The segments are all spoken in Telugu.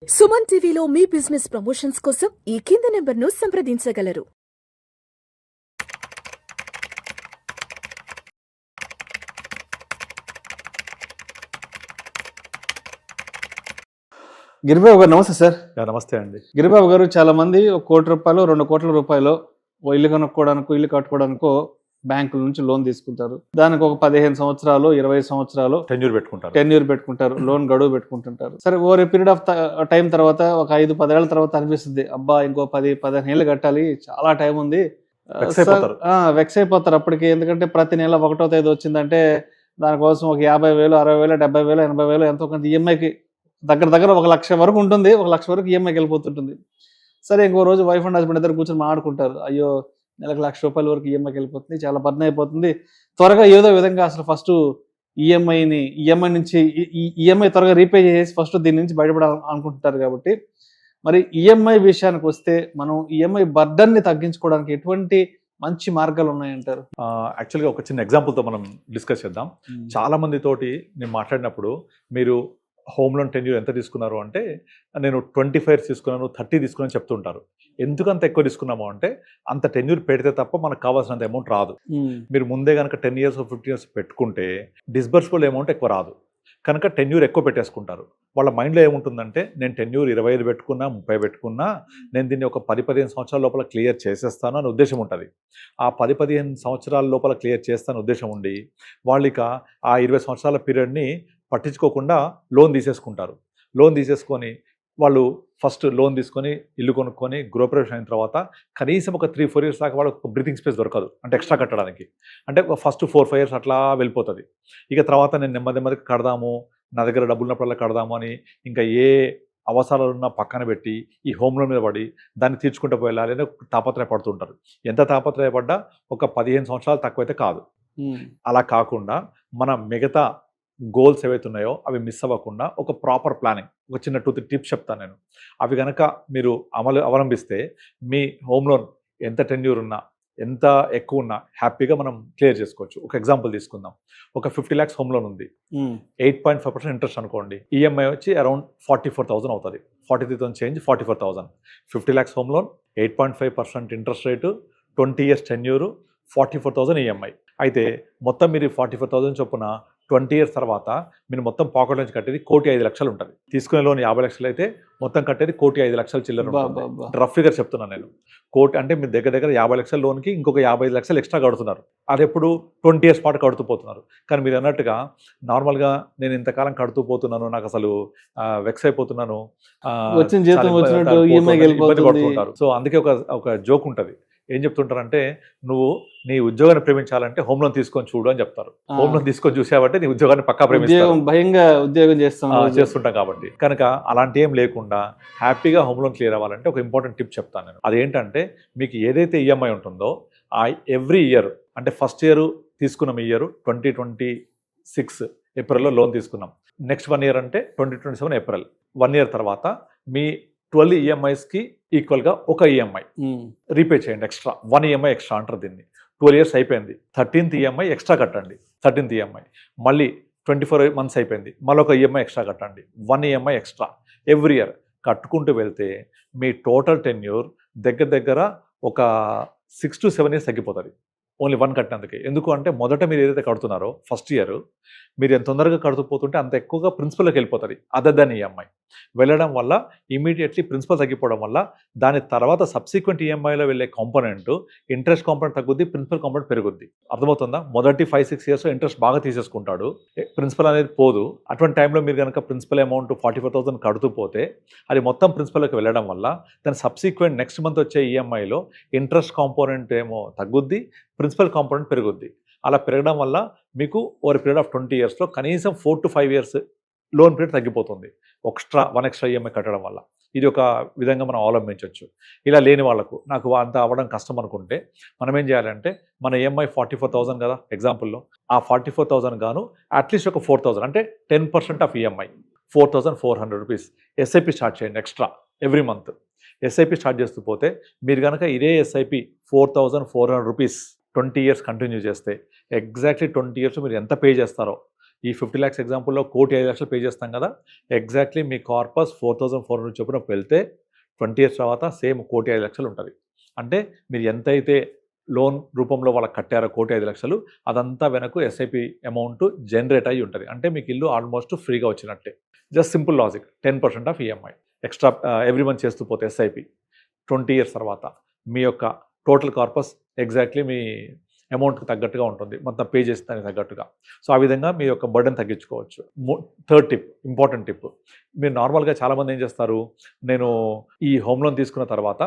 సుమన్ టీవీలో మీ బిజినెస్ ప్రమోషన్స్ కోసం ఈ కింది నెంబర్ను సంప్రదించగలరు. గిరిబాబు గారు నమస్తే సార్. నమస్తే అండి. గిరిబాబు గారు, చాలా మంది ₹1 కోటి 2 కోట్ల రూపాయలు ఓ ఇల్లు కొనుక్కోవడానికో ఇల్లు కట్టుకోవడానికో బ్యాంకుల నుంచి లోన్ తీసుకుంటారు. దానికి ఒక 15 సంవత్సరాలు 20 సంవత్సరాలు టెన్యూర్ పెట్టుకుంటారు, లోన్ గడువు పెట్టుకుంటుంటారు. సరే, ఓవర్ పీరియడ్ ఆఫ్ టైం తర్వాత ఒక 5-10 ఏళ్ల తర్వాత అనిపిస్తుంది, అబ్బా ఇంకో 10-15 ఏళ్ళు కట్టాలి, చాలా టైం ఉంది. వెక్స్ అయిపోతారు అప్పటికి. ఎందుకంటే ప్రతి నెల 1వ తేదీ వచ్చిందంటే దానికోసం ఒక 50,000, 60,000, 70,000, 80,000 ఎంతో కొంత ఈఎంఐకి దగ్గర 1,00,000 వరకు ఉంటుంది. 1,00,000 వరకు ఈఎంఐకి వెళ్ళిపోతుంటుంది. సరే, ఇంకో రోజు వైఫ్ అండ్ హస్బెండ్ ఇద్దరు కూర్చొని మాట్లాడుకుంటారు, అయ్యో నెలకు ₹1,00,000 వరకు ఈఎంఐకి వెళ్ళిపోతుంది, చాలా బర్న్ అయిపోతుంది, త్వరగా ఏదో విధంగా అసలు ఫస్ట్ ఈఎంఐ నుంచి ఈఎంఐ త్వరగా రీపే చేసి ఫస్ట్ దీని నుంచి బయటపడాలి అనుకుంటుంటారు. కాబట్టి మరి ఈఎంఐ విషయానికి వస్తే మనం ఈఎంఐ బర్డన్ని తగ్గించుకోవడానికి ఎటువంటి మంచి మార్గాలు ఉన్నాయంటారు? యాక్చువల్గా ఒక చిన్న ఎగ్జాంపుల్తో మనం డిస్కస్ చేద్దాం. చాలా మంది తోటి నేను మాట్లాడినప్పుడు, మీరు హోమ్ లోన్ టెన్యూర్ ఎంత తీసుకున్నారు అంటే, నేను 25 years తీసుకున్నాను, 30 తీసుకున్నాను చెప్తుంటారు. ఎందుకంత ఎక్కువ తీసుకున్నాము అంటే, అంత టెన్యూర్ పెడితే తప్ప మనకు కావాల్సినంత అమౌంట్ రాదు. మీరు ముందే కనుక 10 years 15 years పెట్టుకుంటే డిస్బర్సిబుల్ అమౌంట్ ఎక్కువ రాదు. కనుక టెన్యూర్ ఎక్కువ పెట్టేసుకుంటారు. వాళ్ళ మైండ్లో ఏముంటుందంటే, నేను టెన్యూర్ 25 పెట్టుకున్నా, 30 పెట్టుకున్నా, నేను దీన్ని ఒక 10-15 సంవత్సరాల లోపల క్లియర్ చేసేస్తాను అనే ఉద్దేశం ఉంటుంది. ఆ 10-15 సంవత్సరాల లోపల క్లియర్ చేస్తాను ఉద్దేశం ఉండి, వాళ్ళు ఇక ఆ 20 సంవత్సరాల పీరియడ్ని పట్టించుకోకుండా లోన్ తీసేసుకుంటారు. లోన్ తీసేసుకొని వాళ్ళు ఫస్ట్ లోన్ తీసుకొని ఇల్లు కొనుక్కొని గృహప్రవేశం అయిన తర్వాత కనీసం ఒక 3-4 years దాకా వాళ్ళకి ఒక బ్రీతింగ్ స్పేస్ దొరకదు, అంటే ఎక్స్ట్రా కట్టడానికి. అంటే ఫస్ట్ 4-5 years అట్లా వెళ్ళిపోతుంది. ఇక తర్వాత నేను నెమ్మదిగా కడదాము, నా దగ్గర డబ్బులు ఉన్నప్పుడల్లా కడదాము అని ఇంకా ఏ అవసరాలు ఉన్నా పక్కన పెట్టి ఈ హోమ్ లోన్ మీద పడి దాన్ని తీర్చుకుంటూ వెళ్ళాలి అని తాపత్రయపడుతుంటారు. ఎంత తాపత్రయపడ్డా ఒక 15 సంవత్సరాలు తక్కువైతే కాదు. అలా కాకుండా మన మిగతా గోల్స్ ఏవైతే ఉన్నాయో అవి మిస్ అవ్వకుండా ఒక ప్రాపర్ ప్లానింగ్, ఒక చిన్న 2-3 టిప్స్ చెప్తాను నేను. అవి కనుక మీరు అవలంబిస్తే మీ హోమ్ లోన్ ఎంత టెన్యూర్ ఉన్నా, ఎంత ఎక్కువ ఉన్నా హ్యాపీగా మనం క్లియర్ చేసుకోవచ్చు. ఒక ఎగ్జాంపుల్ తీసుకుందాం. ఒక 50 lakhs హోమ్ లోన్ ఉంది, 8.5% ఇంట్రెస్ట్ అనుకోండి. ఈఎంఐ వచ్చి అరౌండ్ 44,000 అవుతుంది. 43,000 change 44,000. 50 lakhs home loan, 8.5% interest rate, 20 years tenure, 44,000 EMI. అయితే మొత్తం మీరు 44,000 చొప్పున 20 years తర్వాత మీరు మొత్తం పాకెట్ నుంచి కట్టేది 1,05,00,000 ఉంటుంది. తీసుకునే లోన్ 50,00,000 అయితే మొత్తం కట్టేది 1,05,00,000 చిల్లర ఉంటుంది. రఫ్ ఫిగర్ చెప్తున్నాను నేను. అంటే మీరు దగ్గర 50,00,000 లోన్కి ఇంకొక 55,00,000 ఎక్స్ట్రా కడుతున్నారు. అది ఎప్పుడు 20 years పాటు కడుతూ పోతున్నారు. కానీ మీరు అన్నట్టుగా నార్మల్గా నేను ఇంతకాలం కడుతూ పోతున్నాను, నాకు అసలు వెక్స్ అయిపోతున్నాను, ఇబ్బంది పడుతుంటారు. సో అందుకే ఒక జోక్ ఉంటుంది. ఏం చెప్తుంటారంటే, నువ్వు నీ ఉద్యోగాన్ని ప్రేమించాలంటే హోమ్ లోన్ తీసుకొని చూడు అని చెప్తారు. హోమ్ లోన్ తీసుకొని చూసావంటే నీ ఉద్యోగాన్ని పక్కా చేస్తుంటాం కాబట్టి. కనుక అలాంటి ఏం లేకుండా హ్యాపీగా హోమ్ లోన్ క్లియర్ అవ్వాలంటే ఒక ఇంపార్టెంట్ టిప్ చెప్తాను నేను. అదేంటంటే, మీకు ఏదైతే ఈఎంఐ ఉంటుందో ఆ ఎవ్రీ ఇయర్, అంటే ఫస్ట్ ఇయర్ తీసుకున్నాం, ఈ ఇయర్ 2026 ఏప్రిల్లో లోన్ తీసుకున్నాం. నెక్స్ట్ 1 year అంటే 2027 ఏప్రిల్. 1 year తర్వాత మీ 12 EMIsకి ఈక్వల్గా ఒక ఈఎంఐ రీపే చేయండి. ఎక్స్ట్రా 1 EMI ఎక్స్ట్రా అంటారు దీన్ని. 12 years అయిపోయింది, 13th EMI ఎక్స్ట్రా కట్టండి. 13th EMI మళ్ళీ 24 months అయిపోయింది, మళ్ళీ ఒక ఈఎంఐ ఎక్స్ట్రా కట్టండి. 1 EMI ఎక్స్ట్రా ఎవ్రీ ఇయర్ కట్టుకుంటూ వెళ్తే మీ టోటల్ టెన్యూర్ దగ్గర ఒక 6 to 7 years తగ్గిపోతుంది, ఓన్లీ 1 కట్టినందుకే. ఎందుకు అంటే, మొదట మీరు ఏదైతే కడుతున్నారో ఫస్ట్ ఇయర్ మీరు ఎంత తొందరగా కడుతూ పోతుంటే అంత ఎక్కువగా ప్రిన్సిపల్కి వెళ్ళిపోతుంది. అదర్ దాన్ ఈఎంఐ వెళ్ళడం వల్ల ఇమీడియట్లీ ప్రిన్సిపల్ తగ్గిపోవడం వల్ల దాని తర్వాత సబ్సిక్వెంట్ ఈఎంఐలో వెళ్ళే కాంపోనెంట్, ఇంట్రెస్ట్ కాంపోనెంట్ తగ్గుద్ది, ప్రిన్సిపల్ కాంపోనెంట్ పెరుగుద్ది. అర్థమవుతుందా? మొదటి 5-6 years ఇంట్రెస్ట్ బాగా తీసేసుకుంటాడు, ప్రిన్సిపల్ అనేది పోదు. అటువంటి టైంలో మీరు కనుక ప్రిన్సిపల్ అమౌంట్ 44,000 కడుతూ పోతే అది మొత్తం ప్రిన్సిపల్కి వెళ్ళడం వల్ల దాని సబ్సిక్వెంట్ నెక్స్ట్ మంత్ వచ్చే ఈఎంఐలో ఇంట్రెస్ట్ కాంపోనెంట్ ఏమో తగ్గుద్ది, ప్రిన్సిపల్ కాంపోనెంట్ పెరుగుద్ది. అలా పెరగడం వల్ల మీకు ఓవర్ పీరియడ్ ఆఫ్ 20 yearsలో కనీసం 4 to 5 years లోన్ పీరియడ్ తగ్గిపోతుంది, వన్ ఎక్స్ట్రా ఈఎంఐ కట్టడం వల్ల. ఇది ఒక విధంగా మనం అవలంబించవచ్చు. ఇలా లేని వాళ్ళకు, నాకు అంత అవ్వడం కష్టం అనుకుంటే మనం ఏం చేయాలంటే, మన ఈఎంఐ 44,000 కదా ఎగ్జాంపుల్లో, ఆ 44,000 గాను అట్లీస్ట్ ఒక 4,000 అంటే 10% of EMI 4,400 rupees SIP start చేయండి extra every month. SIP start చేస్తూ పోతే మీరు కనుక ఇదే ఎస్ఐపి 4,400 రూపీస్ 20 years కంటిన్యూ చేస్తే ఎగ్జాక్ట్లీ 20 years మీరు ఎంత పే చేస్తారో ఈ 50 lakhs ఎగ్జాంపుల్లో 1,05,00,000 పే చేస్తాం కదా, ఎగ్జాక్ట్లీ మీ కార్పస్ 4,400 చొప్పున వెళ్తే 20 years తర్వాత సేమ్ 1,05,00,000 ఉంటుంది. అంటే మీరు ఎంతైతే లోన్ రూపంలో వాళ్ళకి కట్టారో 1,05,00,000 అదంతా వెనక్కు ఎస్ఐపి అమౌంట్ జనరేట్ అయ్యి ఉంటుంది. అంటే మీకు ఇల్లు ఆల్మోస్ట్ ఫ్రీగా వచ్చినట్టే. Just simple logic. 10% of EMI extra every month చేస్తూ పోతే ఎస్ఐపి 20 years తర్వాత మీ యొక్క టోటల్ కార్పస్ ఎగ్జాక్ట్లీ మీ అమౌంట్కి తగ్గట్టుగా ఉంటుంది, మొత్తం పే చేస్తే దానికి తగ్గట్టుగా. సో ఆ విధంగా మీ యొక్క బర్డెన్ తగ్గించుకోవచ్చు. Third tip, important tip. మీరు నార్మల్గా చాలామంది ఏం చేస్తారు, నేను ఈ హోమ్ లోన్ తీసుకున్న తర్వాత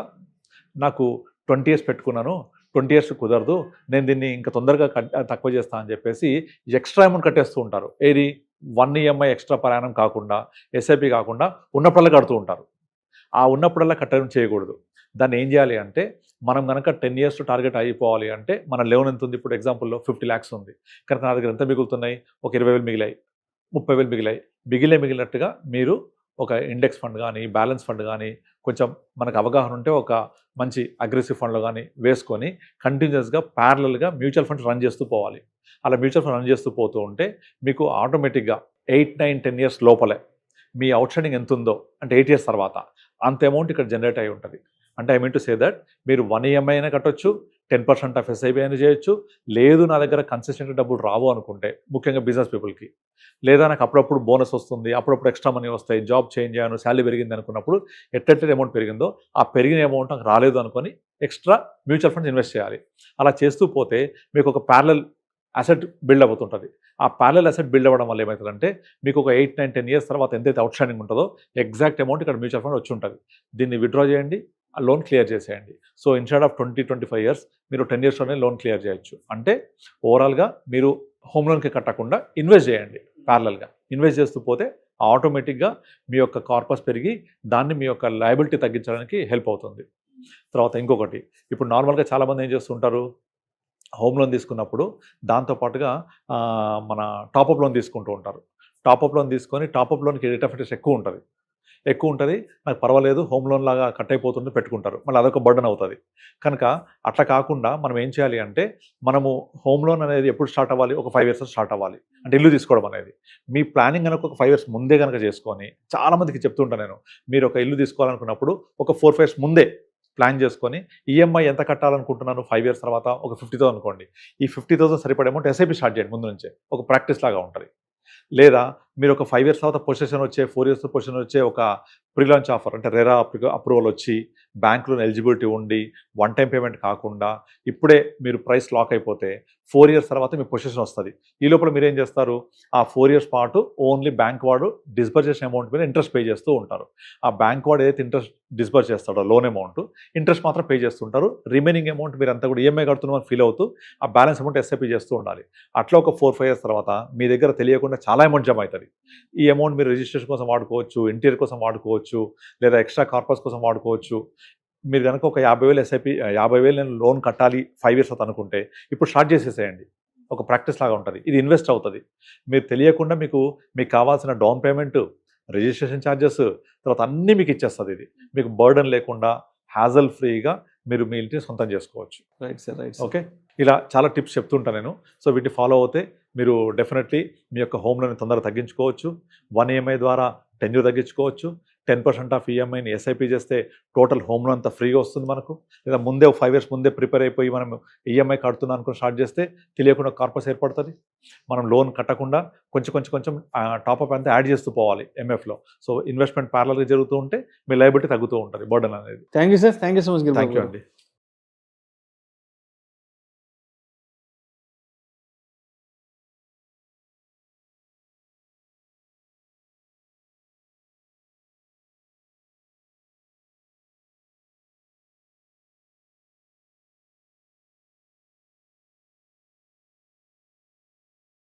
నాకు 20 years పెట్టుకున్నాను, 20 years కుదరదు, నేను దీన్ని ఇంకా తొందరగా తక్కువ చేస్తా అని చెప్పేసి ఎక్స్ట్రా అమౌంట్ కట్టేస్తూ ఉంటారు. ఏది 1 EMI ఎక్స్ట్రా ప్రయాణం కాకుండా, ఎస్ఐపి కాకుండా ఉన్నప్పుడల్లా కడుతూ ఉంటారు. ఆ ఉన్నప్పుడల్లా కట్టడం చేయకూడదు. దాన్ని ఏం చేయాలి అంటే, మనం కనుక 10 years టార్గెట్ అయిపోవాలి అంటే మన లోన్ ఎంత ఉంది, ఇప్పుడు ఎగ్జాంపుల్లో 50 lakhs ఉంది కనుక నా దగ్గర ఎంత మిగులుతున్నాయి, ఒక 20,000 మిగిలాయి, 30,000 మిగిలాయి. మిగిలినట్టుగా మీరు ఒక ఇండెక్స్ ఫండ్ కానీ, బ్యాలెన్స్ ఫండ్ కానీ, కొంచెం మనకు అవగాహన ఉంటే ఒక మంచి అగ్రెసివ్ ఫండ్లో కానీ వేసుకొని కంటిన్యూస్గా ప్యారలల్గా మ్యూచువల్ ఫండ్స్ రన్ చేస్తూ పోవాలి. అలా మ్యూచువల్ ఫండ్ రన్ చేస్తూ పోతూ ఉంటే మీకు ఆటోమేటిక్గా 8, 9, 10 years లోపలే మీ అవుట్ స్టాండింగ్ ఎంత ఉందో, అంటే 8 years తర్వాత అంత అమౌంట్ ఇక్కడ జనరేట్ అయి ఉంటుంది. అంటే I mean to say that మీరు 1 EMI అయినా కట్టొచ్చు, 10% ఆఫ్ ఎస్ఐబి అయినా చేయొచ్చు. లేదు నా దగ్గర కన్సిస్టెంట్ డబ్బులు రావు అనుకుంటే, ముఖ్యంగా బిజినెస్ పీపుల్కి, లేదా నాకు అప్పుడప్పుడు బోనస్ వస్తుంది, అప్పుడప్పుడు ఎక్స్ట్రా మనీ వస్తాయి, జాబ్ చేంజ్ అయ్యాను, శాలరీ పెరిగింది అనుకున్నప్పుడు ఎట్టెట్టే అమౌంట్ పెరిగిందో ఆ పెరిగిన అమౌంట్ నాకు రాలేదు అనుకొని ఎక్స్ట్రా మ్యూచువల్ ఫండ్స్ ఇన్వెస్ట్ చేయాలి. అలా చేస్తూ పోతే మీకు ఒక ప్యారలల్ అసెట్ బిల్డ్ అవుతుంటుంది. ఆ ప్యారలల్ అసెట్ బిల్డ్ అవ్వడం వల్ల ఏమవుతుందంటే మీకు ఒక 8, 9, 10 years తర్వాత ఎంతైతే అవుట్ స్టాండింగ్ ఉంటుందో ఎగ్జాక్ట్ అమౌంట్ ఇక్కడ మ్యూచువల్ ఫండ్ వచ్చి ఉంటుంది. దీన్ని విత్డ్రా చేయండి, ఆ లోన్ క్లియర్ చేసేయండి. సో ఇన్స్టెడ్ ఆఫ్ 20-25 years మీరు 10 yearsలోనే లోన్ క్లియర్ చేయొచ్చు. అంటే ఓవరాల్గా మీరు హోమ్ లోన్కి కట్టకుండా ఇన్వెస్ట్ చేయండి. ప్యారలల్గా ఇన్వెస్ట్ చేస్తూ పోతే ఆటోమేటిక్గా మీ యొక్క కార్పస్ పెరిగి దాన్ని మీ యొక్క లయబిలిటీ తగ్గించడానికి హెల్ప్ అవుతుంది. తర్వాత ఇంకొకటి, ఇప్పుడు నార్మల్గా చాలామంది ఏం చేస్తుంటారు, హోమ్ లోన్ తీసుకున్నప్పుడు దాంతోపాటుగా మన టాపప్ లోన్ తీసుకుంటూ ఉంటారు. టాపప్ లోన్ తీసుకొని టాపప్ లోన్కి రేట్ ఆఫ్ ఇంట్రెస్ట్ ఎక్కువ ఉంటుంది, నాకు పర్వాలేదు హోమ్ లోన్ లాగా కట్ అయిపోతుంది పెట్టుకుంటారు, మళ్ళీ అదొక బర్డన్ అవుతుంది. కనుక అట్లా కాకుండా మనం ఏం చేయాలి అంటే, మనము హోమ్ లోన్ అనేది ఎప్పుడు స్టార్ట్ అవ్వాలి, ఒక 5 years స్టార్ట్ అవ్వాలి. అంటే ఇల్లు తీసుకోవడం అనేది మీ ప్లానింగ్ కనుక ఒక 5 years ముందే కనుక చేసుకొని, చాలామందికి చెప్తుంటాను నేను, మీరు ఒక ఇల్లు తీసుకోవాలనుకున్నప్పుడు ఒక 4-5 years ముందే ప్లాన్ చేసుకొని ఈఎంఐ ఎంత కట్టాలనుకుంటున్నాను 5 years తర్వాత ఒక 50,000 అనుకోండి, ఈ 50,000 సరిపడే అమౌంట్ ఎస్ఐపి స్టార్ట్ చేయండి ముందు నుంచే, ఒక ప్రాక్టీస్ లాగా ఉంటుంది. లేదా మీరు ఒక 5 years తర్వాత పొజిషన్ వచ్చే, 4 years పొజిషన్ వచ్చే ఒక ప్రీ లాంచ్ ఆఫర్, అంటే రెరా అప్రూవల్ వచ్చి బ్యాంకులో ఎలిజిబిలిటీ ఉండి 1 time పేమెంట్ కాకుండా ఇప్పుడే మీరు ప్రైస్ లాక్ అయిపోతే 4 years తర్వాత మీ పొజిషన్ వస్తుంది. ఈ లోపల మీరు ఏం చేస్తారు, ఆ 4 years పాటు ఓన్లీ బ్యాంక్ వాడు డిస్బర్స్ చేసిన అమౌంట్ మీద ఇంట్రెస్ట్ పే చేస్తూ ఉంటారు. ఆ బ్యాంక్ వాడు ఏదైతే ఇంట్రెస్ట్ డిస్బర్స్ చేస్తాడో లోన్ అమౌంట్, ఇంట్రెస్ట్ మాత్రం పే చేస్తుంటారు. రిమైనింగ్ అమౌంట్ మీరు అంతా కూడా ఈఎంఐ కడుతున్నామని ఫీల్ అవుతూ ఆ బ్యాలెన్స్ అమౌంట్ ఎస్ఐపి చేస్తూ ఉండాలి. అట్లా ఒక 4-5 years తర్వాత మీ దగ్గర తెలియకుండా చాలా అమౌంట్ జమ అవుతుంది. ఈ అమౌంట్ మీరు రిజిస్ట్రేషన్ కోసం వాడుకోవచ్చు, ఇంటీరియర్ కోసం వాడుకోవచ్చు, లేదా ఎక్స్ట్రా కార్పస్ కోసం వాడుకోవచ్చు. మీరు కనుక ఒక 50,000 ఎస్ఐపి, 50,000 నేను లోన్ కట్టాలి 5 years అవుతుంది అనుకుంటే ఇప్పుడు స్టార్ట్ చేసేసేయండి. ఒక ప్రాక్టీస్ లాగా ఉంటుంది, ఇది ఇన్వెస్ట్ అవుతుంది. మీరు తెలియకుండా మీకు కావాల్సిన డౌన్ పేమెంట్, రిజిస్ట్రేషన్ ఛార్జెస్, తర్వాత అన్నీ మీకు ఇచ్చేస్తుంది. ఇది మీకు బర్డన్ లేకుండా హ్యాజల్ ఫ్రీగా మీరు మీ ఇంటిని సొంతం చేసుకోవచ్చు. Right sir, right. ఓకే, ఇలా చాలా టిప్స్ చెప్తుంటాను నేను. సో వీటిని ఫాలో అవుతే మీరు డెఫినెట్లీ మీ యొక్క హోమ్ లోన్ తొందరగా తగ్గించుకోవచ్చు. 1 EMI ద్వారా టెన్యూర్ తగ్గించుకోవచ్చు. 10% ఆఫ్ ఈఎంఐని ఎస్ఐపి చేస్తే టోటల్ హోమ్ లోన్ అంతా ఫ్రీగా వస్తుంది మనకు. లేదా ముందే 5 years ముందే ప్రిపేర్ అయిపోయి మనం ఈఎంఐ కడుతున్నాం అనుకుని స్టార్ట్ చేస్తే తెలియకుండా కార్పస్ ఏర్పడుతుంది. మనం లోన్ కట్టకుండా కొంచెం టాప్అప్ అంతా యాడ్ చేస్తూ పోవాలి ఎంఎఫ్లో. సో ఇన్వెస్ట్మెంట్ ప్యారలల్గా జరుగుతూ ఉంటే మీ లయబిలిటీ తగ్గుతూ ఉంటుంది, బర్డన్ అనేది. Thank you sir, thank you so much. Thank you అండి.